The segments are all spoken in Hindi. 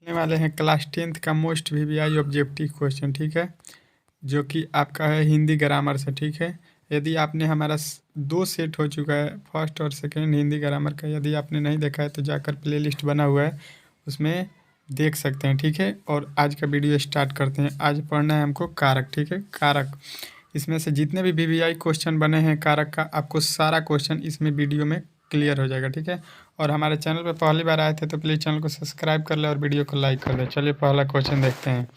करने वाले हैं क्लास 10th का मोस्ट वीवीआई ऑब्जेक्टिव क्वेश्चन, ठीक है, जो कि आपका है हिंदी ग्रामर से। ठीक है, यदि आपने हमारा 2 सेट हो चुका है, फर्स्ट और सेकंड हिंदी ग्रामर का, यदि आपने नहीं देखा है तो जाकर प्लेलिस्ट बना हुआ है, उसमें देख सकते हैं। ठीक है, और आज का वीडियो स्टार्ट करते हैं। आज पढ़ना है हमको कारक। ठीक है, कारक, इसमें से जितने भी वीवीआई क्वेश्चन बने हैं कारक का, आपको सारा क्वेश्चन इसमें वीडियो में क्लियर हो जाएगा। ठीक है, और हमारे चैनल पर पहली बार आए थे तो प्लीज़ चैनल को सब्सक्राइब कर ले और वीडियो को लाइक कर ले। चलिए पहला क्वेश्चन देखते हैं।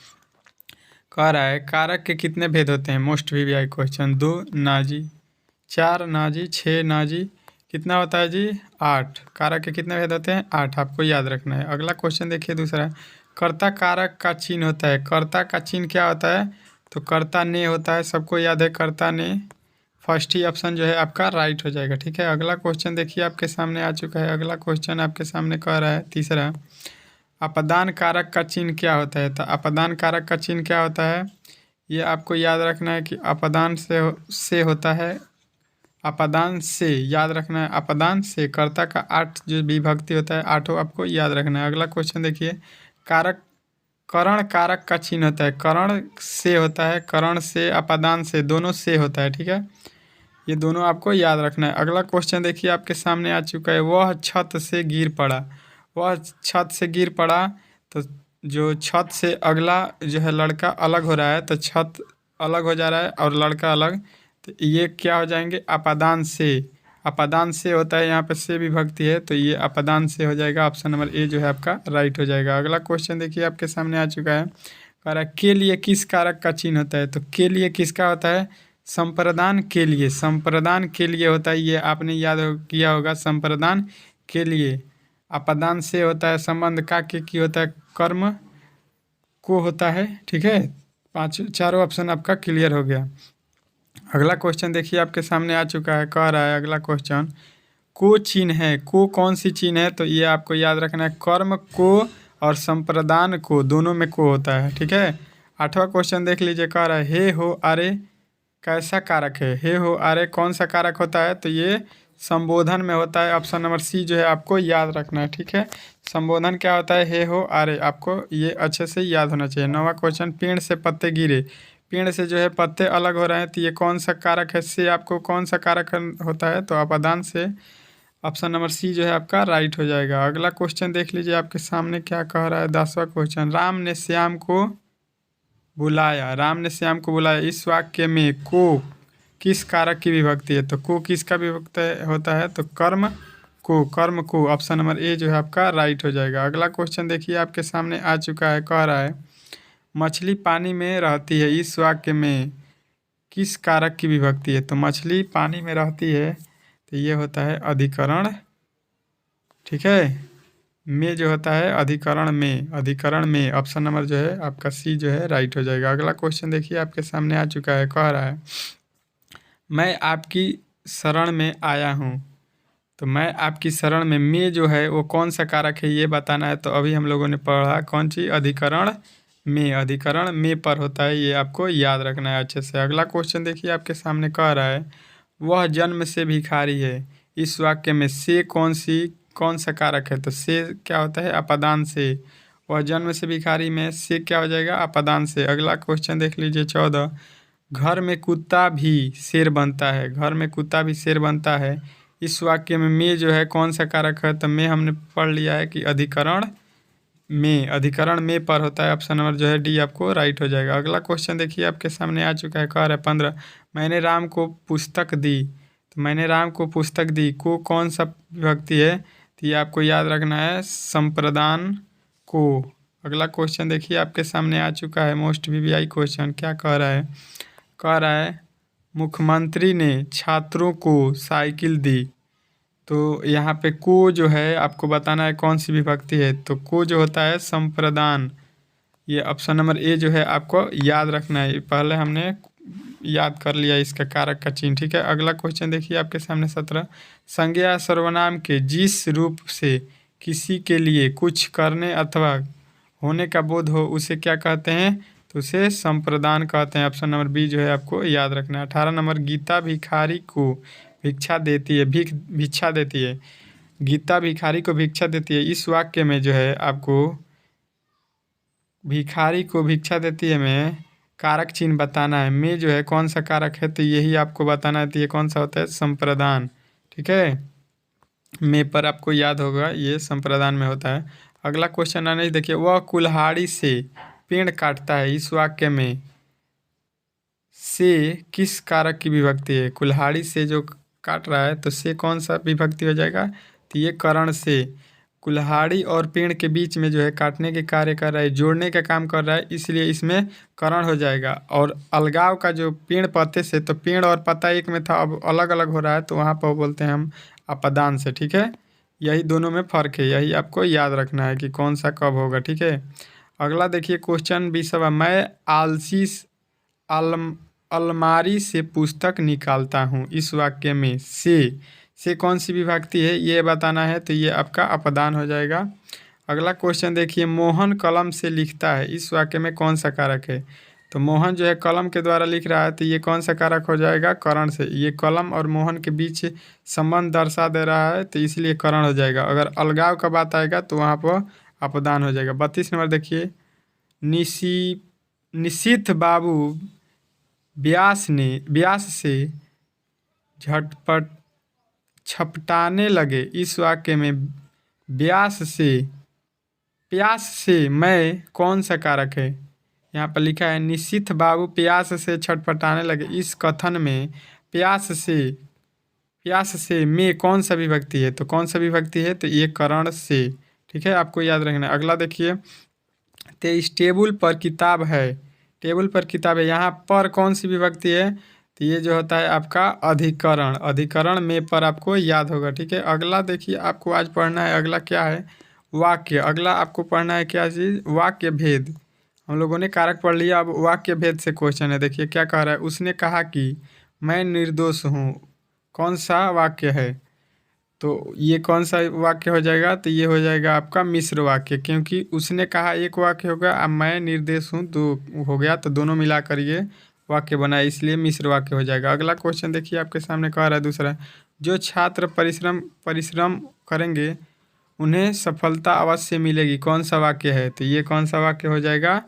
कह रहा है कारक के कितने भेद होते हैं? Most VVI question. 2 ना जी, 4 ना जी, 6 ना जी, कितना होता है जी? 8। कारक के कितने भेद होते हैं? 8। आपको याद रखना है। अगला क्वेश्चन देखिए दूसरा। कर्ता कारक का चिन्ह होता है। कर्ता का चिन्ह क्या होता है? तो कर्ता ने होता है, सबको याद है कर्ता ने। फर्स्ट ही ऑप्शन जो है आपका राइट हो जाएगा। ठीक है, अगला क्वेश्चन देखिए आपके सामने आ चुका है। अगला क्वेश्चन आपके सामने कह रहा है तीसरा, अपदान कारक का चिन्ह क्या होता है? तो अपदान कारक का चिन्ह क्या होता है? ये आपको याद रखना है कि अपदान से होता है। अपदान से याद रखना है, अपदान से। कर्ता का 8 जो विभक्ति होता है, 8 आपको याद रखना है। अगला क्वेश्चन देखिए, कारक करण कारक का चिन्ह होता है। करण से होता है, करण से, अपदान से, दोनों से होता है। ठीक है, ये दोनों आपको याद रखना है। अगला क्वेश्चन देखिए आपके सामने आ चुका है, वह छत से गिर पड़ा। वह छत से गिर पड़ा, तो जो छत से अगला जो है लड़का अलग हो रहा है, तो छत अलग हो जा रहा है और लड़का अलग, तो ये क्या हो जाएंगे? अपदान से। अपदान से होता है, यहाँ पे से विभक्ति है, तो ये अपदान से हो जाएगा। ऑप्शन नंबर ए जो है आपका राइट हो जाएगा। अगला क्वेश्चन देखिए आपके सामने आ चुका है, कह रहा है के लिए किस कारक का चिन्ह होता है? तो के लिए किसका होता है? संप्रदान के लिए। संप्रदान के लिए होता है, ये आपने याद किया होगा, संप्रदान के लिए। अपदान से होता है संबंध, का के की होता है कर्म को होता है। ठीक है, चारों ऑप्शन आपका क्लियर हो गया। अगला क्वेश्चन देखिए आपके सामने आ चुका है, कह रहा है अगला क्वेश्चन, को चिन्ह है। को कौन सी चिन्ह है? तो ये आपको याद रखना है, कर्म को और संप्रदान को, दोनों में को होता है। ठीक है, 8वां क्वेश्चन देख लीजिए, कह रहा है हे हो अरे कैसा कारक है? हे हो अरे कौन सा कारक होता है? तो ये संबोधन में होता है। ऑप्शन नंबर सी जो है आपको याद रखना है। ठीक है, संबोधन क्या होता है? हे हो अरे, आपको ये अच्छे से याद होना चाहिए। 9वां क्वेश्चन, पेड़ से पत्ते गिरे। पेड़ से जो है पत्ते अलग हो रहे हैं, तो ये कौन सा कारक है? से आपको कौन सा कारक होता है? तो अपदान से। ऑप्शन नंबर सी जो है आपका राइट हो जाएगा। अगला क्वेश्चन देख लीजिए आपके सामने क्या कह रहा है। 10वां क्वेश्चन, राम ने श्याम को बुलाया। राम ने श्याम को बुलाया, इस वाक्य में को किस कारक की विभक्ति है? तो को किसका विभक्ति होता है? तो कर्म को, कर्म को। ऑप्शन नंबर ए जो है आपका राइट हो जाएगा। अगला क्वेश्चन देखिए आपके सामने आ चुका है, कह रहा है मछली पानी में रहती है, इस वाक्य में किस कारक की विभक्ति है? तो मछली पानी में रहती है, तो ये होता है अधिकरण। ठीक है, में जो होता है अधिकरण में, अधिकरण में। ऑप्शन नंबर जो है आपका सी जो है राइट हो जाएगा। अगला क्वेश्चन देखिए आपके सामने आ चुका है, कह रहा है मैं आपकी शरण में आया हूँ। तो मैं आपकी शरण में जो है वो कौन सा कारक है ये बताना है। तो अभी हम लोगों ने पढ़ा कौन सी? अधिकरण में। अधिकरण में पर होता है, ये आपको याद रखना है अच्छे से। अगला क्वेश्चन देखिए आपके सामने कह रहा है वह जन्म से भिखारी है, इस वाक्य में से कौन सा कारक है? तो से क्या होता है? अपदान से। वह जन्म से भिखारी में से क्या हो जाएगा? अपदान से। अगला क्वेश्चन देख लीजिए 14, घर में कुत्ता भी शेर बनता है। घर में कुत्ता भी शेर बनता है, इस वाक्य में जो है कौन सा कारक है? तो में हमने पढ़ लिया है कि अधिकरण में। अधिकरण में पर होता है। ऑप्शन नंबर जो है डी आपको राइट हो जाएगा। अगला क्वेश्चन देखिए आपके सामने आ चुका है, कह रहा है 15, मैंने राम को पुस्तक दी। तो मैंने राम को पुस्तक दी को कौन सा विभक्ति है? तो ये आपको याद रखना है, संप्रदान को। अगला क्वेश्चन देखिए आपके सामने आ चुका है, मोस्ट वीवीआई क्वेश्चन। क्या कह रहा है? कह रहा है मुख्यमंत्री ने छात्रों को साइकिल दी। तो यहाँ पे को जो है आपको बताना है कौन सी विभक्ति है। तो को जो होता है संप्रदान। ये ऑप्शन नंबर ए जो है आपको याद रखना है, पहले हमने याद कर लिया इसका कारक का चिन्ह। ठीक है, अगला क्वेश्चन देखिए आपके सामने 17, संज्ञा सर्वनाम के जिस रूप से किसी के लिए कुछ करने अथवा होने का बोध हो उसे क्या कहते हैं? तो उसे संप्रदान कहते हैं। ऑप्शन नंबर बी जो है आपको याद रखना है। 18 नंबर, गीता भिखारी को भिक्षा देती है। भिक्षा देती है, गीता भिखारी को भिक्षा देती है, इस वाक्य में जो है आपको भिखारी को भिक्षा देती है में कारक चिन्ह बताना है। में जो है कौन सा कारक है, तो यही आपको बताना है। तो ये कौन सा होता है, संप्रदान। ठीक है, में पर आपको याद होगा ये संप्रदान में होता है। अगला क्वेश्चन आने देखिए, वह कुल्हाड़ी से पेड़ काटता है, इस वाक्य में से किस कारक की विभक्ति है। कुल्हाड़ी से जो काट रहा है तो से कौन सा विभक्ति हो जाएगा, तो ये करण से। कुल्हाड़ी और पेड़ के बीच में जो है काटने के कार्य कर रहा है, जोड़ने का काम कर रहा है, इसलिए इसमें करण हो जाएगा। और अलगाव का जो पेड़ पत्ते से, तो पेड़ और पत्ता एक में था, अब अलग अलग हो रहा है, तो वहाँ पर बोलते हैं हम अपदान से। ठीक है, यही दोनों में फ़र्क है, यही आपको याद रखना है कि कौन सा कब होगा। ठीक है, अगला देखिए क्वेश्चन 20वां, मैं आलसी अलम अलमारी से पुस्तक निकालता हूँ, इस वाक्य में से कौन सी विभक्ति है ये बताना है, तो ये आपका अपदान हो जाएगा। अगला क्वेश्चन देखिए, मोहन कलम से लिखता है, इस वाक्य में कौन सा कारक है। तो मोहन जो है कलम के द्वारा लिख रहा है, तो ये कौन सा कारक हो जाएगा, करण से। ये कलम और मोहन के बीच संबंध दर्शा दे रहा है, तो इसलिए करण हो जाएगा। अगर अलगाव का बात आएगा तो वहाँ पर अपदान हो जाएगा। 32 नंबर देखिए, निशिथ बाबू व्यास से झटपट छपटाने लगे, इस वाक्य में प्यास से मैं कौन सा कारक है। यहाँ पर लिखा है निशिथ बाबू प्यास से छटपटाने लगे, इस कथन में प्यास से में कौन सा विभक्ति है, तो कौन सा विभक्ति है, तो ये करण से। ठीक है, आपको याद रखना है। अगला देखिए, तो इस टेबल पर किताब है, टेबल पर किताब है, यहाँ पर कौन सी विभक्ति है, तो ये जो होता है आपका अधिकरण। अधिकरण में पर आपको याद होगा। ठीक है, अगला देखिए आपको आज पढ़ना है, अगला क्या है, वाक्य। अगला आपको पढ़ना है क्या चीज़, वाक्य भेद। हम लोगों ने कारक पढ़ लिया, अब वाक्य भेद से क्वेश्चन है। देखिए क्या कह रहा है, उसने कहा कि मैं निर्दोष हूँ, कौन सा वाक्य है, तो ये कौन सा वाक्य हो जाएगा, तो ये हो जाएगा आपका मिश्र वाक्य, क्योंकि उसने कहा एक वाक्य होगा, अब मैं निर्देश हूँ दो हो गया, तो दोनों मिलाकर ये वाक्य बना, इसलिए मिश्र वाक्य हो जाएगा। अगला क्वेश्चन देखिए आपके सामने कह रहा है दूसरा, जो छात्र परिश्रम करेंगे उन्हें सफलता अवश्य मिलेगी, कौन सा वाक्य है, तो ये कौन सा वाक्य हो जाएगा,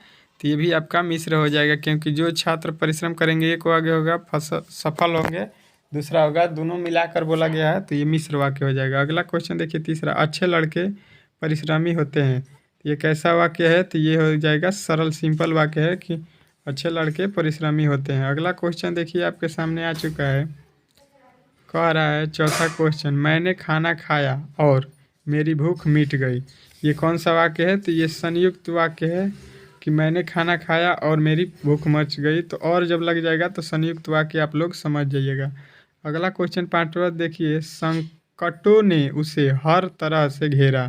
तो ये भी आपका मिश्र हो जाएगा, क्योंकि जो छात्र परिश्रम करेंगे एक आगे होगा सफल होंगे, दूसरा होगा दोनों मिलाकर बोला गया है, तो ये मिश्र वाक्य हो जाएगा। अगला क्वेश्चन देखिए तीसरा, अच्छे लड़के परिश्रमी होते हैं, तो ये कैसा वाक्य है, तो ये हो जाएगा सरल सिंपल वाक्य है कि अच्छे लड़के परिश्रमी होते हैं। अगला क्वेश्चन देखिए आपके सामने आ चुका है, कह रहा है चौथा क्वेश्चन, मैंने खाना खाया और मेरी भूख मिट गई, ये कौन सा वाक्य है, तो ये संयुक्त वाक्य है कि मैंने खाना खाया और मेरी भूख मच गई, तो और जब लग जाएगा तो संयुक्त वाक्य आप लोग समझ जाइएगा। अगला क्वेश्चन पांचवा देखिए, संकटों ने उसे हर तरह से घेरा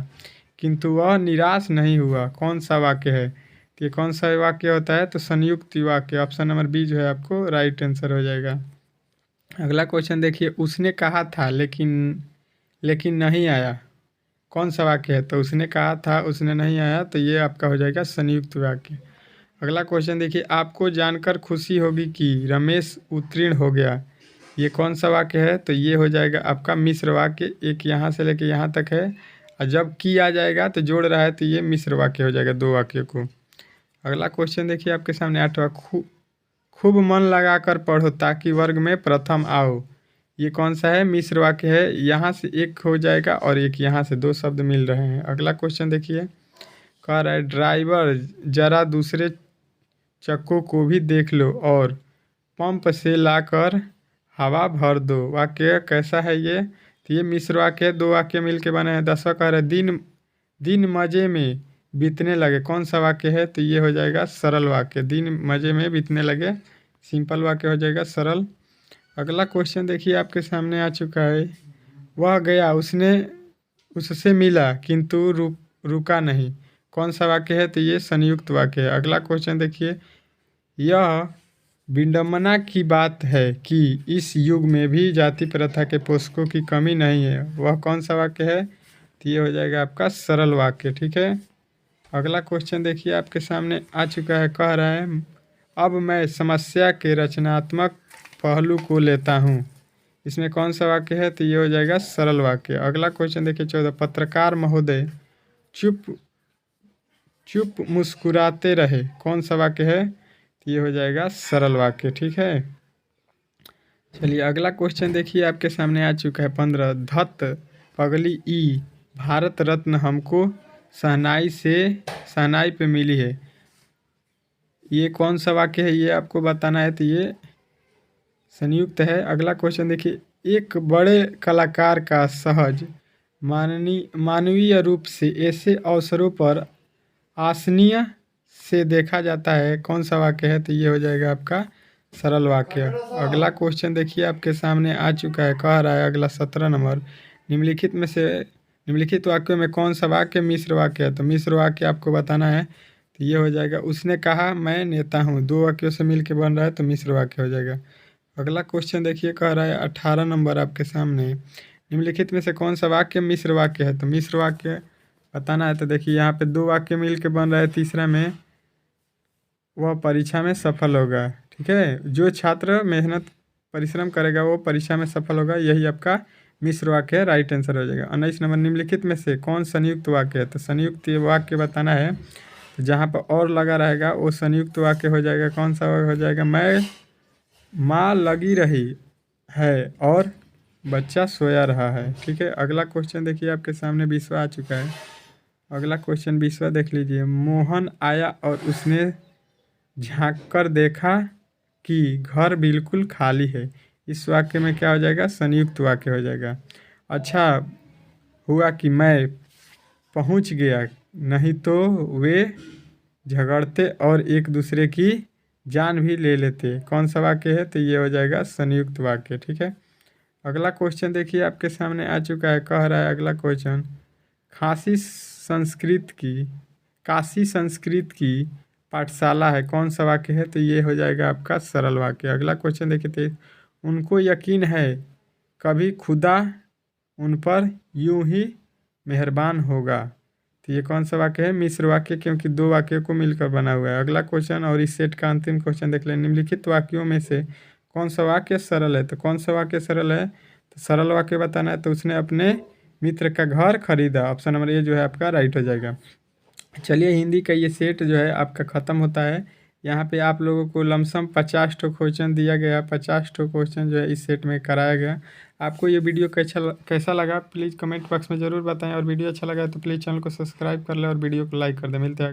किंतु वह निराश नहीं हुआ, कौन सा वाक्य है, तो ये कौन सा वाक्य होता है, तो संयुक्त वाक्य, ऑप्शन नंबर बी जो है आपको राइट आंसर हो जाएगा। अगला क्वेश्चन देखिए, उसने कहा था लेकिन नहीं आया, कौन सा वाक्य है, तो उसने कहा था उसने नहीं आया, तो ये आपका हो जाएगा संयुक्त वाक्य। अगला क्वेश्चन देखिए, आपको जानकर खुशी होगी कि रमेश उत्तीर्ण हो गया, ये कौन सा वाक्य है, तो ये हो जाएगा आपका मिश्र वाक्य, एक यहाँ से लेके यहाँ तक है, और जब की आ जाएगा तो जोड़ रहा है, तो ये मिश्र वाक्य हो जाएगा दो वाक्यों को। अगला क्वेश्चन देखिए आपके सामने आठवां, खूब मन लगाकर पढ़ो ताकि वर्ग में प्रथम आओ, ये कौन सा है, मिश्र वाक्य है, यहाँ से एक हो जाएगा और एक यहाँ से, दो शब्द मिल रहे हैं। अगला क्वेश्चन देखिए, कह रहा है ड्राइवर जरा दूसरे चक्कों को भी देख लो और पंप से लाकर हवा भर दो, वाक्य कैसा है ये, तो ये मिश्र वाक्य है, दो वाक्य मिल के बने हैं। 10वां कह रहा है दिन मज़े में बीतने लगे, कौन सा वाक्य है, तो ये हो जाएगा सरल वाक्य, दिन मज़े में बीतने लगे, सिंपल वाक्य हो जाएगा सरल। अगला क्वेश्चन देखिए आपके सामने आ चुका है, वह गया उससे मिला किंतु रुका नहीं, कौन सा वाक्य है, तो ये संयुक्त वाक्य है। अगला क्वेश्चन देखिए, यह विडंबना की बात है कि इस युग में भी जाति प्रथा के पोषकों की कमी नहीं है, वह कौन सा वाक्य है, तो ये हो जाएगा आपका सरल वाक्य। ठीक है, अगला क्वेश्चन देखिए आपके सामने आ चुका है, कह रहा है अब मैं समस्या के रचनात्मक पहलू को लेता हूँ, इसमें कौन सा वाक्य है, तो ये हो जाएगा सरल वाक्य। अगला क्वेश्चन देखिए 14, पत्रकार महोदय चुप मुस्कुराते रहे, कौन सा वाक्य है? तो ये हो जाएगा सरल वाक्य। ठीक है, चलिए अगला क्वेश्चन देखिए आपके सामने आ चुका है 15। धत पगली ई भारत रत्न हमको शहनाई पे मिली है, ये कौन सा वाक्य है? ये आपको बताना है, तो ये संयुक्त है। अगला क्वेश्चन देखिए, एक बड़े कलाकार का सहज मानवीय रूप से ऐसे अवसरों पर आसनीय से देखा जाता है, कौन सा वाक्य है? तो ये हो जाएगा आपका सरल वाक्य। अगला क्वेश्चन देखिए आपके सामने आ चुका है, कह रहा है अगला 17 नंबर, निम्नलिखित वाक्यों में कौन सा वाक्य मिश्र वाक्य है? तो मिश्र वाक्य आपको बताना है, तो ये हो जाएगा उसने कहा मैं नेता हूँ, दो वाक्यों से मिलकर बन रहा है तो मिश्र वाक्य हो जाएगा। अगला क्वेश्चन देखिए, कह रहा है 18 नंबर आपके सामने, निम्नलिखित में से कौन सा वाक्य मिश्र वाक्य है? तो मिश्र वाक्य बताना है, तो देखिए यहाँ पे दो वाक्य मिल के बन रहा है, तीसरा में वह परीक्षा में सफल होगा। ठीक है, जो छात्र मेहनत परिश्रम करेगा वो परीक्षा में सफल होगा, यही आपका मिश्र वाक्य है, राइट आंसर हो जाएगा। 19 नंबर, निम्नलिखित में से कौन संयुक्त वाक्य है? तो संयुक्त वाक्य बताना है, तो जहाँ पर और लगा रहेगा वो संयुक्त वाक्य हो जाएगा। कौन सा हो जाएगा? मैं माँ लगी रही है और बच्चा सोया रहा है। ठीक है, अगला क्वेश्चन देखिए आपके सामने 20वां आ चुका है। अगला क्वेश्चन 20वां देख लीजिए, मोहन आया और उसने झांक कर देखा कि घर बिल्कुल खाली है, इस वाक्य में क्या हो जाएगा? संयुक्त वाक्य हो जाएगा। अच्छा हुआ कि मैं पहुंच गया, नहीं तो वे झगड़ते और एक दूसरे की जान भी ले लेते, कौन सा वाक्य है? तो ये हो जाएगा संयुक्त वाक्य। ठीक है, अगला क्वेश्चन देखिए आपके सामने आ चुका है, कह रहा है अगला क्वेश्चन, काशी संस्कृत की पाठशाला है, कौन सा वाक्य है? तो ये हो जाएगा आपका सरल वाक्य। अगला क्वेश्चन देखिए, तो उनको यकीन है कभी खुदा उन पर यूं ही मेहरबान होगा, तो ये कौन सा वाक्य है? मिश्र वाक्य, क्योंकि दो वाक्यों को मिलकर बना हुआ है। अगला क्वेश्चन और इस सेट का अंतिम क्वेश्चन देख लें, निम्नलिखित वाक्यों में से कौन सा वाक्य सरल है? तो कौन सा वाक्य सरल है? तो सरल वाक्य बताना है, तो उसने अपने मित्र का घर खरीदा, ऑप्शन नंबर ए जो है आपका राइट हो जाएगा। चलिए हिंदी का ये सेट जो है आपका ख़त्म होता है। यहाँ पे आप लोगों को लमसम 50 ठो क्वेश्चन दिया गया, 50 ठो क्वेश्चन जो है इस सेट में कराया गया। आपको ये वीडियो कैसा लगा प्लीज़ कमेंट बॉक्स में ज़रूर बताएं, और वीडियो अच्छा लगा तो प्लीज़ चैनल को सब्सक्राइब कर लें और वीडियो को लाइक कर दें। मिलते हैं।